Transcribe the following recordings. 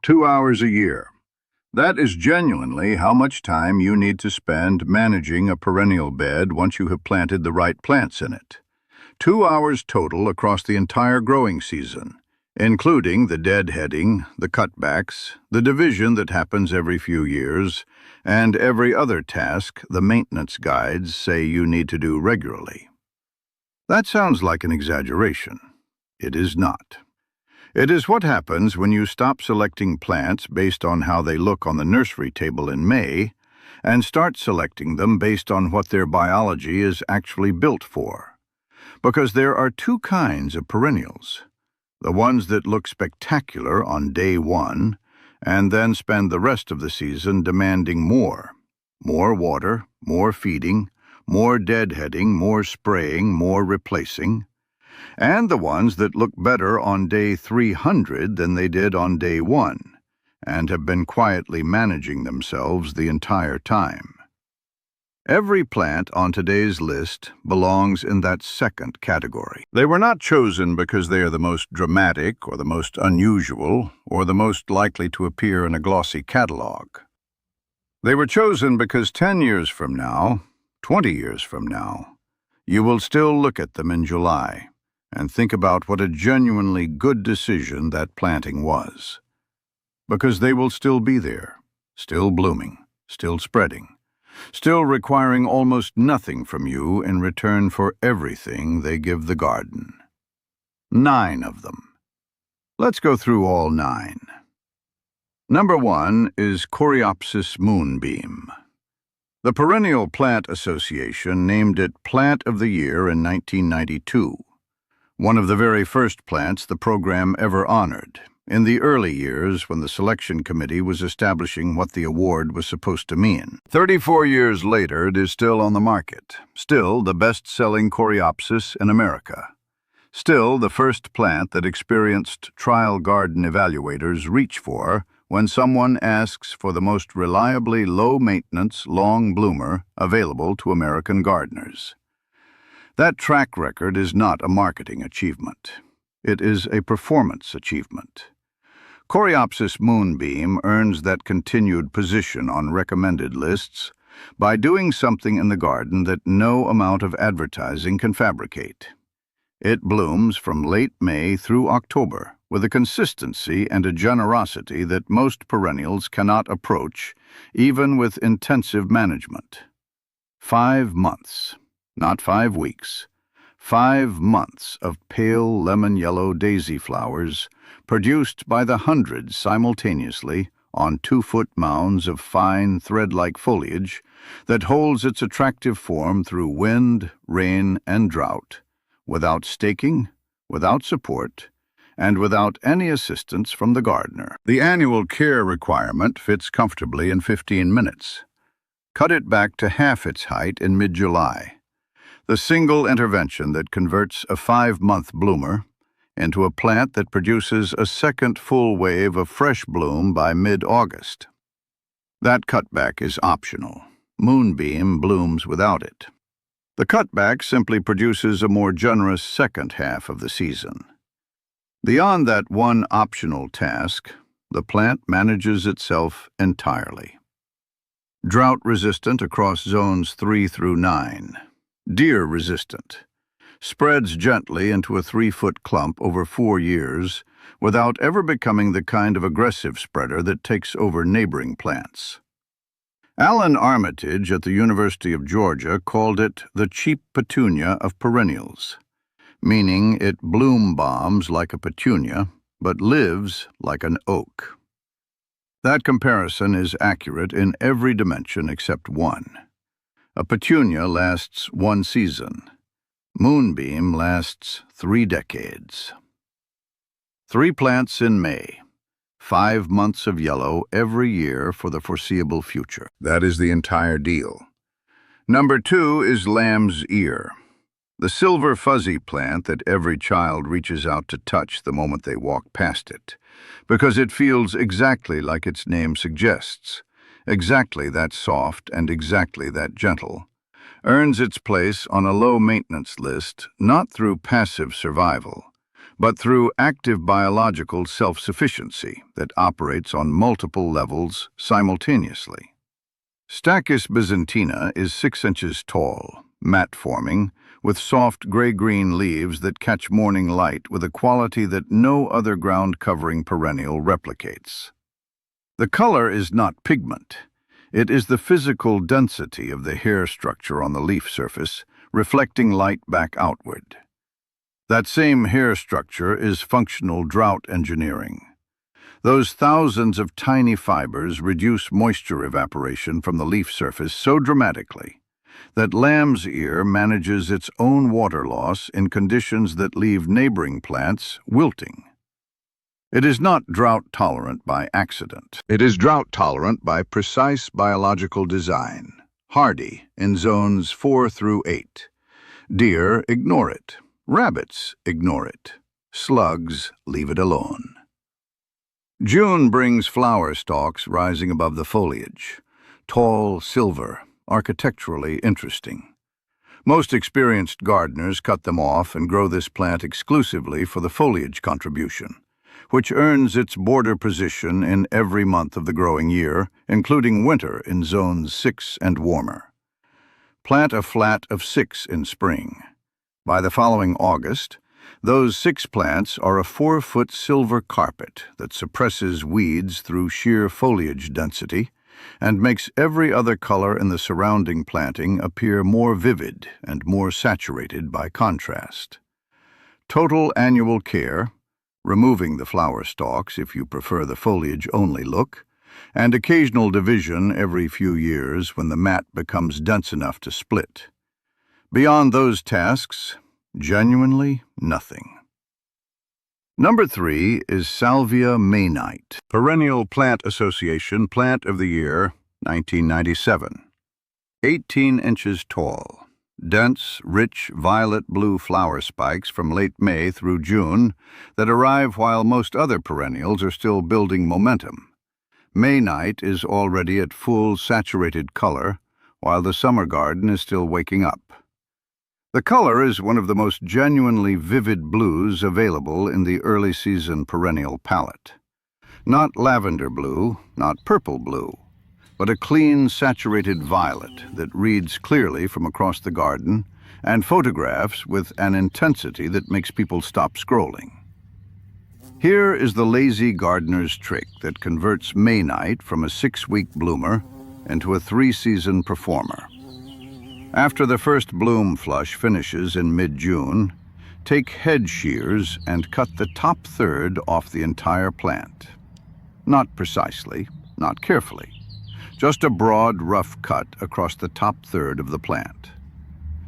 2 hours a year. That is genuinely how much time you need to spend managing a perennial bed once you have planted the right plants in it. 2 hours total across the entire growing season, including the deadheading, the cutbacks, the division that happens every few years, and every other task the maintenance guides say you need to do regularly. That sounds like an exaggeration. It is not. It is what happens when you stop selecting plants based on how they look on the nursery table in May and start selecting them based on what their biology is actually built for. Because there are two kinds of perennials: the ones that look spectacular on day one and then spend the rest of the season demanding more water, more feeding, more deadheading, more spraying, more replacing, and the ones that look better on day 300 than they did on day 1, and have been quietly managing themselves the entire time. Every plant on today's list belongs in that second category. They were not chosen because they are the most dramatic or the most unusual or the most likely to appear in a glossy catalog. They were chosen because 10 years from now, 20 years from now, you will still look at them in July and think about what a genuinely good decision that planting was. Because they will still be there, still blooming, still spreading, still requiring almost nothing from you in return for everything they give the garden. 9 of them. Let's go through all 9. Number 1 is Coreopsis moonbeam. The Perennial Plant Association named it Plant of the Year in 1992. One of the very first plants the program ever honored, in the early years when the selection committee was establishing what the award was supposed to mean. 34 years later, it is still on the market, still the best-selling Coreopsis in America, still the first plant that experienced trial garden evaluators reach for when someone asks for the most reliably low-maintenance, long bloomer available to American gardeners. That track record is not a marketing achievement. It is a performance achievement. Coreopsis moonbeam earns that continued position on recommended lists by doing something in the garden that no amount of advertising can fabricate. It blooms from late May through October with a consistency and a generosity that most perennials cannot approach, even with intensive management. 5 months. Not 5 weeks. 5 months of pale lemon-yellow daisy flowers produced by the hundreds simultaneously on 2-foot mounds of fine thread-like foliage that holds its attractive form through wind, rain, and drought, without staking, without support, and without any assistance from the gardener. The annual care requirement fits comfortably in 15 minutes. Cut it back to half its height in mid-July. The single intervention that converts a 5-month bloomer into a plant that produces a second full wave of fresh bloom by mid-August. That cutback is optional. Moonbeam blooms without it. The cutback simply produces a more generous second half of the season. Beyond that one optional task, the plant manages itself entirely. Drought-resistant across zones 3 through 9. Deer-resistant. Spreads gently into a 3-foot clump over 4 years without ever becoming the kind of aggressive spreader that takes over neighboring plants. Alan Armitage at the University of Georgia called it the cheap petunia of perennials, meaning it bloom bombs like a petunia, but lives like an oak. That comparison is accurate in every dimension except one. A petunia lasts 1 season. Moonbeam lasts 3 decades. 3 plants in May. 5 months of yellow every year for the foreseeable future. That is the entire deal. Number 2 is lamb's ear. The silver fuzzy plant that every child reaches out to touch the moment they walk past it, because it feels exactly like its name suggests, exactly that soft and exactly that gentle, earns its place on a low-maintenance list not through passive survival, but through active biological self-sufficiency that operates on multiple levels simultaneously. Stachys byzantina is 6 inches tall, mat-forming, with soft gray-green leaves that catch morning light with a quality that no other ground-covering perennial replicates. The color is not pigment. It is the physical density of the hair structure on the leaf surface, reflecting light back outward. That same hair structure is functional drought engineering. Those thousands of tiny fibers reduce moisture evaporation from the leaf surface so dramatically that lamb's ear manages its own water loss in conditions that leave neighboring plants wilting. It is not drought-tolerant by accident. It is drought-tolerant by precise biological design, hardy in zones 4 through 8. Deer ignore it. Rabbits ignore it. Slugs leave it alone. June brings flower stalks rising above the foliage, tall, silver, architecturally interesting. Most experienced gardeners cut them off and grow this plant exclusively for the foliage contribution, which earns its border position in every month of the growing year, including winter in zones 6 and warmer. Plant a flat of 6 in spring. By the following August, those 6 plants are a 4-foot silver carpet that suppresses weeds through sheer foliage density and makes every other color in the surrounding planting appear more vivid and more saturated by contrast. Total annual care, removing the flower stalks if you prefer the foliage-only look, and occasional division every few years when the mat becomes dense enough to split. Beyond those tasks, genuinely nothing. Number 3 is Salvia Maynite, Perennial Plant Association Plant of the Year, 1997. 18 inches tall, dense, rich violet-blue flower spikes from late May through June that arrive while most other perennials are still building momentum. Maynite is already at full saturated color, while the summer garden is still waking up. The color is one of the most genuinely vivid blues available in the early season perennial palette. Not lavender blue, not purple blue, but a clean, saturated violet that reads clearly from across the garden and photographs with an intensity that makes people stop scrolling. Here is the lazy gardener's trick that converts Maynite from a 6-week bloomer into a 3-season performer. After the first bloom flush finishes in mid-June, take hedge shears and cut the top third off the entire plant. Not precisely, not carefully, just a broad, rough cut across the top third of the plant.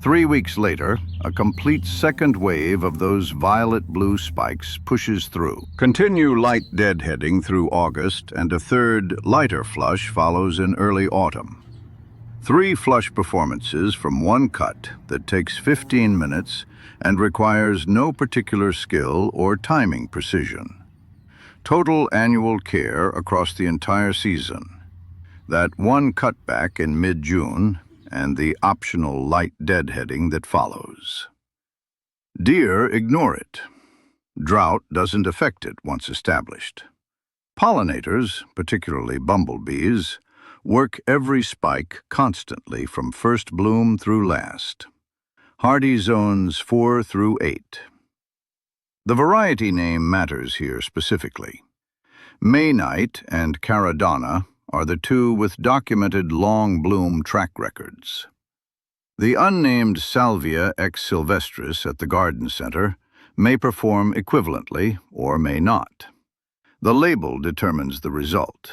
3 weeks later, a complete second wave of those violet-blue spikes pushes through. Continue light deadheading through August, and a third, lighter flush follows in early autumn. 3 flush performances from one cut that takes 15 minutes and requires no particular skill or timing precision. Total annual care across the entire season. That one cutback in mid-June and the optional light deadheading that follows. Deer ignore it. Drought doesn't affect it once established. Pollinators, particularly bumblebees, work every spike constantly from first bloom through last. Hardy zones 4 through 8. The variety name matters here specifically. Maynite and Caradonna are the 2 with documented long bloom track records. The unnamed Salvia ex sylvestris at the garden center may perform equivalently or may not. The label determines the result.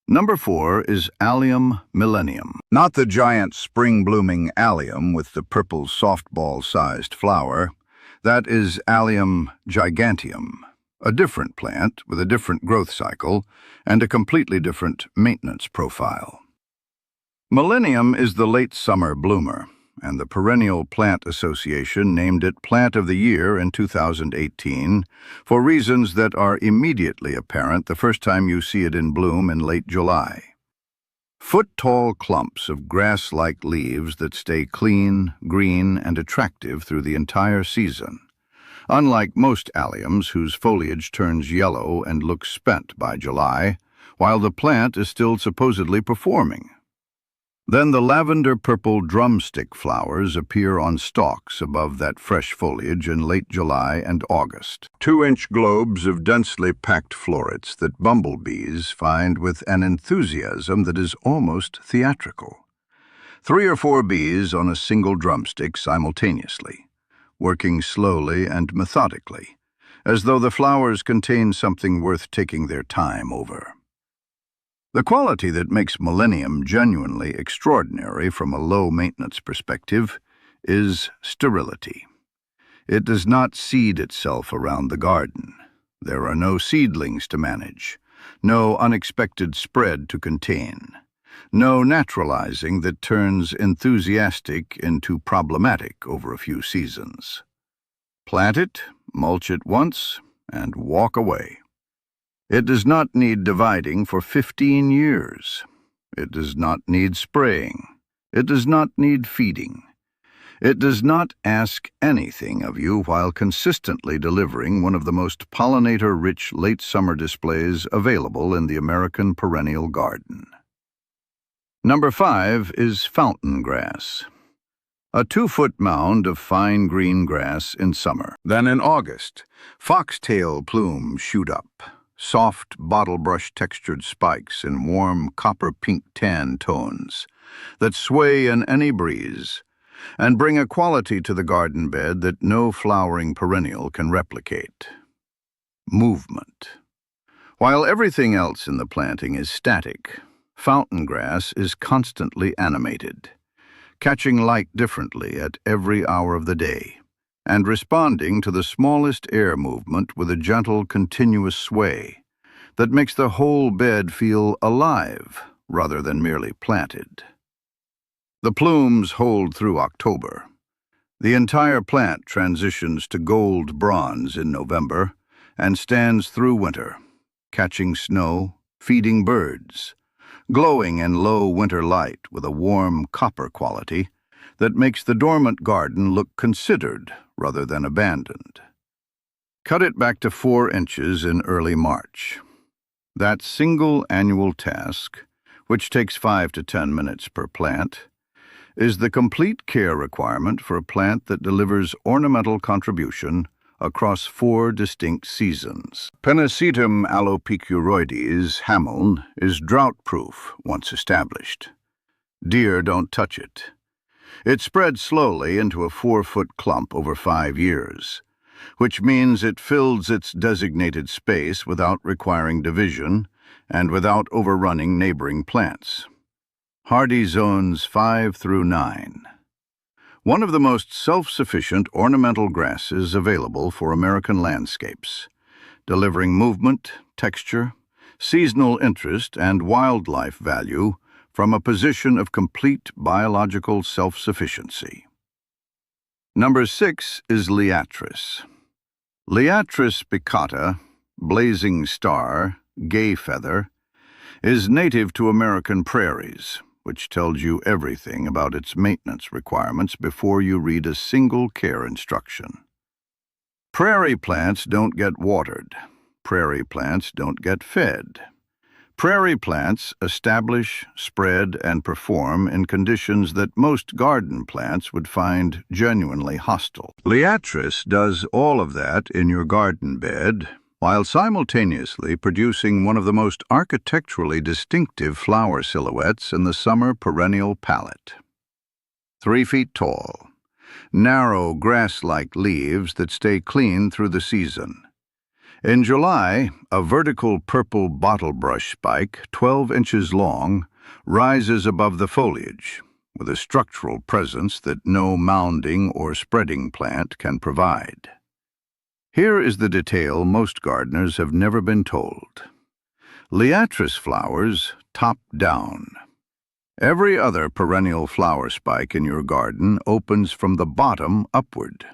Number 4 is Allium millennium. Not the giant spring-blooming allium with the purple softball-sized flower. That is Allium giganteum, a different plant with a different growth cycle and a completely different maintenance profile. Millennium is the late summer bloomer, and the Perennial Plant Association named it Plant of the Year in 2018 for reasons that are immediately apparent the first time you see it in bloom in late July. Foot-tall clumps of grass-like leaves that stay clean, green, and attractive through the entire season. Unlike most alliums whose foliage turns yellow and looks spent by July, while the plant is still supposedly performing. Then the lavender-purple drumstick flowers appear on stalks above that fresh foliage in late July and August. 2-inch globes of densely packed florets that bumblebees find with an enthusiasm that is almost theatrical. 3 or 4 bees on a single drumstick simultaneously, working slowly and methodically, as though the flowers contain something worth taking their time over. The quality that makes Millennium genuinely extraordinary from a low-maintenance perspective is sterility. It does not seed itself around the garden. There are no seedlings to manage, no unexpected spread to contain, no naturalizing that turns enthusiastic into problematic over a few seasons. Plant it, mulch it once, and walk away. It does not need dividing for 15 years. It does not need spraying. It does not need feeding. It does not ask anything of you while consistently delivering one of the most pollinator-rich late summer displays available in the American perennial garden. Number 5 is fountain grass. A 2-foot mound of fine green grass in summer. Then in August, foxtail plumes shoot up. Soft bottle-brush textured spikes in warm copper-pink tan tones that sway in any breeze and bring a quality to the garden bed that no flowering perennial can replicate. Movement. While everything else in the planting is static, fountain grass is constantly animated, catching light differently at every hour of the day, and responding to the smallest air movement with a gentle, continuous sway that makes the whole bed feel alive rather than merely planted. The plumes hold through October. The entire plant transitions to gold bronze in November and stands through winter, catching snow, feeding birds, glowing in low winter light with a warm copper quality that makes the dormant garden look considered rather than abandoned. Cut it back to 4 inches in early March. That single annual task, which takes 5 to 10 minutes per plant, is the complete care requirement for a plant that delivers ornamental contribution across 4 distinct seasons. Pennisetum alopecuroides, Hamel, is drought-proof once established. Deer don't touch it. It spreads slowly into a 4-foot clump over 5 years, which means it fills its designated space without requiring division and without overrunning neighboring plants. Hardy zones 5 through 9. One of the most self-sufficient ornamental grasses available for American landscapes, delivering movement, texture, seasonal interest, and wildlife value from a position of complete biological self-sufficiency. Number 6 is Liatris. Liatris baccata, blazing star, gay feather, is native to American prairies, which tells you everything about its maintenance requirements before you read a single care instruction. Prairie plants don't get watered. Prairie plants don't get fed. Prairie plants establish, spread, and perform in conditions that most garden plants would find genuinely hostile. Liatris does all of that in your garden bed, while simultaneously producing one of the most architecturally distinctive flower silhouettes in the summer perennial palette. 3 feet tall, narrow grass-like leaves that stay clean through the season. In July, a vertical purple bottle brush spike, 12 inches long, rises above the foliage, with a structural presence that no mounding or spreading plant can provide. Here is the detail most gardeners have never been told. Liatris flowers top down. Every other perennial flower spike in your garden opens from the bottom upward.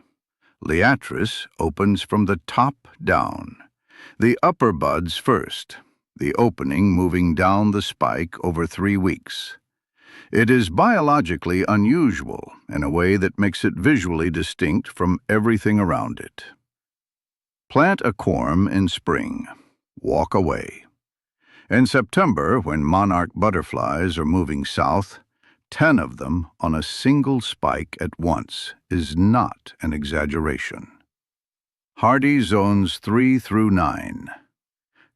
Liatris opens from the top down. The upper buds first, the opening moving down the spike over 3 weeks. It is biologically unusual in a way that makes it visually distinct from everything around it. Plant a corm in spring. Walk away. In September, when monarch butterflies are moving south, 10 of them on a single spike at once is not an exaggeration. Hardy zones 3 through 9.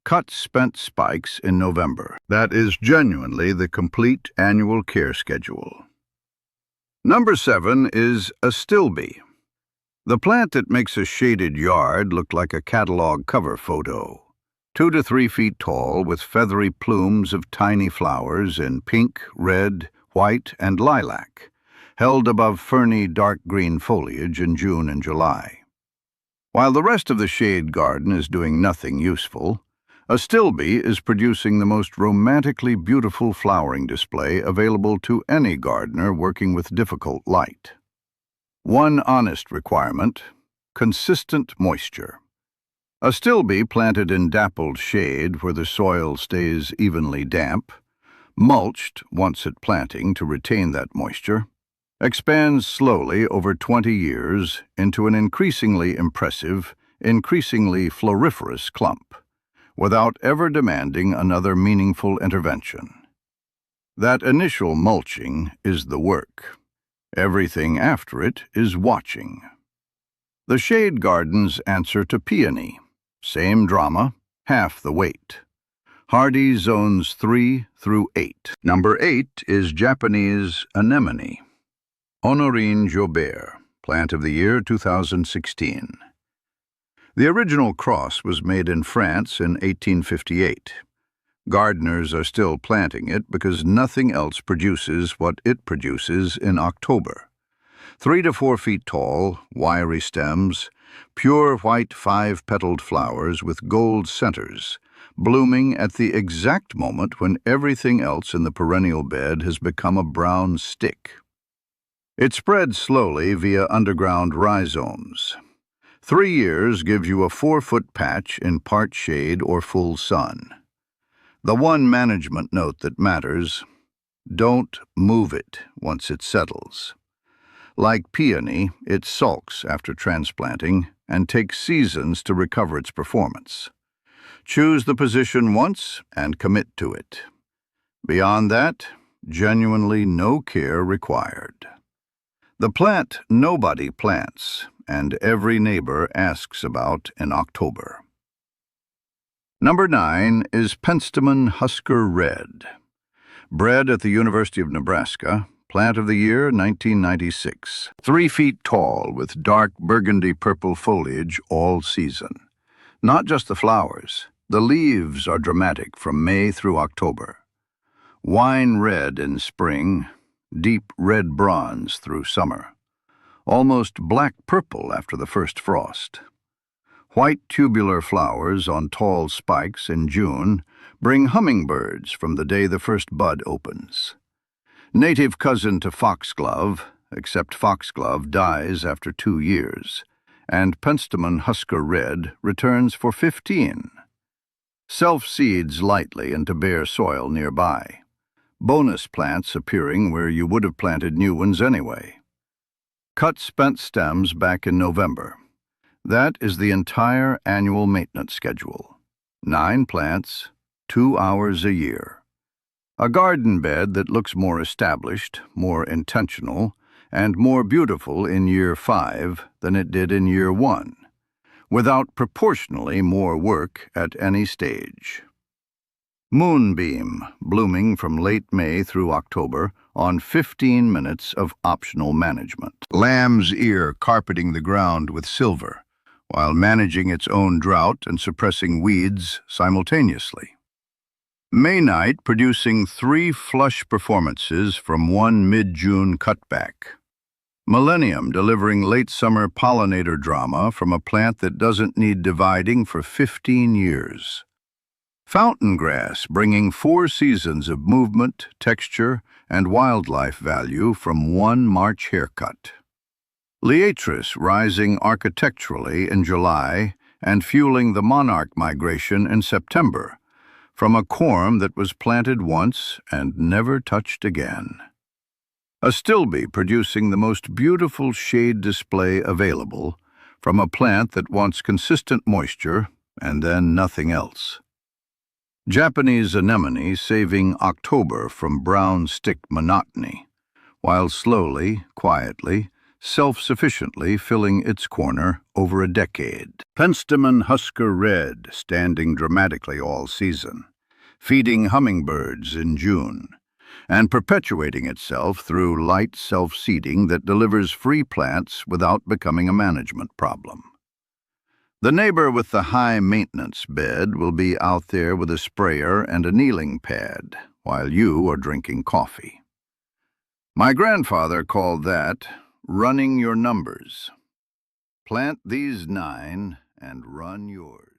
Cut spent spikes in November. That is genuinely the complete annual care schedule. Number 7 is astilbe. The plant that makes a shaded yard look like a catalog cover photo. 2 to 3 feet tall with feathery plumes of tiny flowers in pink, red, white, and lilac, held above ferny dark green foliage in June and July. While the rest of the shade garden is doing nothing useful, astilbe is producing the most romantically beautiful flowering display available to any gardener working with difficult light. One honest requirement: consistent moisture. Astilbe planted in dappled shade where the soil stays evenly damp, mulched once at planting to retain that moisture, expands slowly over 20 years into an increasingly impressive, increasingly floriferous clump, without ever demanding another meaningful intervention. That initial mulching is the work. Everything after it is watching. The shade garden's answer to peony. Same drama, half the weight. Hardy zones 3 through 8. Number 8 is Japanese anemone. Honorine Jobert, plant of the year 2016. The original cross was made in France in 1858. Gardeners are still planting it because nothing else produces what it produces in October. 3 to 4 feet tall, wiry stems, pure white 5-petaled flowers with gold centers, blooming at the exact moment when everything else in the perennial bed has become a brown stick. It spreads slowly via underground rhizomes. 3 years gives you a 4-foot patch in part shade or full sun. The one management note that matters: don't move it once it settles. Like peony, it sulks after transplanting and takes seasons to recover its performance. Choose the position once and commit to it. Beyond that, genuinely no care required. The plant nobody plants and every neighbor asks about in October. Number 9 is Penstemon Husker Red. Bred at the University of Nebraska, plant of the year 1996. 3 feet tall with dark burgundy-purple foliage all season. Not just the flowers, the leaves are dramatic from May through October. Wine red in spring, deep red bronze through summer. Almost black-purple after the first frost. White tubular flowers on tall spikes in June bring hummingbirds from the day the first bud opens. Native cousin to foxglove, except foxglove dies after 2 years, and Penstemon Husker Red returns for 15. Self-seeds lightly into bare soil nearby. Bonus plants appearing where you would have planted new ones anyway. Cut spent stems back in November. That is the entire annual maintenance schedule. 9 plants, 2 hours a year. A garden bed that looks more established, more intentional, and more beautiful in year 5 than it did in year 1, without proportionally more work at any stage. Moonbeam, blooming from late May through October on 15 minutes of optional management. Lamb's ear carpeting the ground with silver, while managing its own drought and suppressing weeds simultaneously. May night producing 3 flush performances from 1 mid-June cutback. Millennium delivering late summer pollinator drama from a plant that doesn't need dividing for 15 years. Fountain grass bringing 4 seasons of movement, texture, and wildlife value from 1 March haircut. Liatris rising architecturally in July and fueling the monarch migration in September, from a corm that was planted once and never touched again. Astilbe producing the most beautiful shade display available from a plant that wants consistent moisture and then nothing else. Japanese anemone saving October from brown stick monotony, while slowly, quietly, self-sufficiently filling its corner over a decade. Penstemon Husker Red standing dramatically all season, feeding hummingbirds in June, and perpetuating itself through light self-seeding that delivers free plants without becoming a management problem. The neighbor with the high-maintenance bed will be out there with a sprayer and a kneeling pad, while you are drinking coffee. My grandfather called that running your numbers. Plant these 9 and run yours.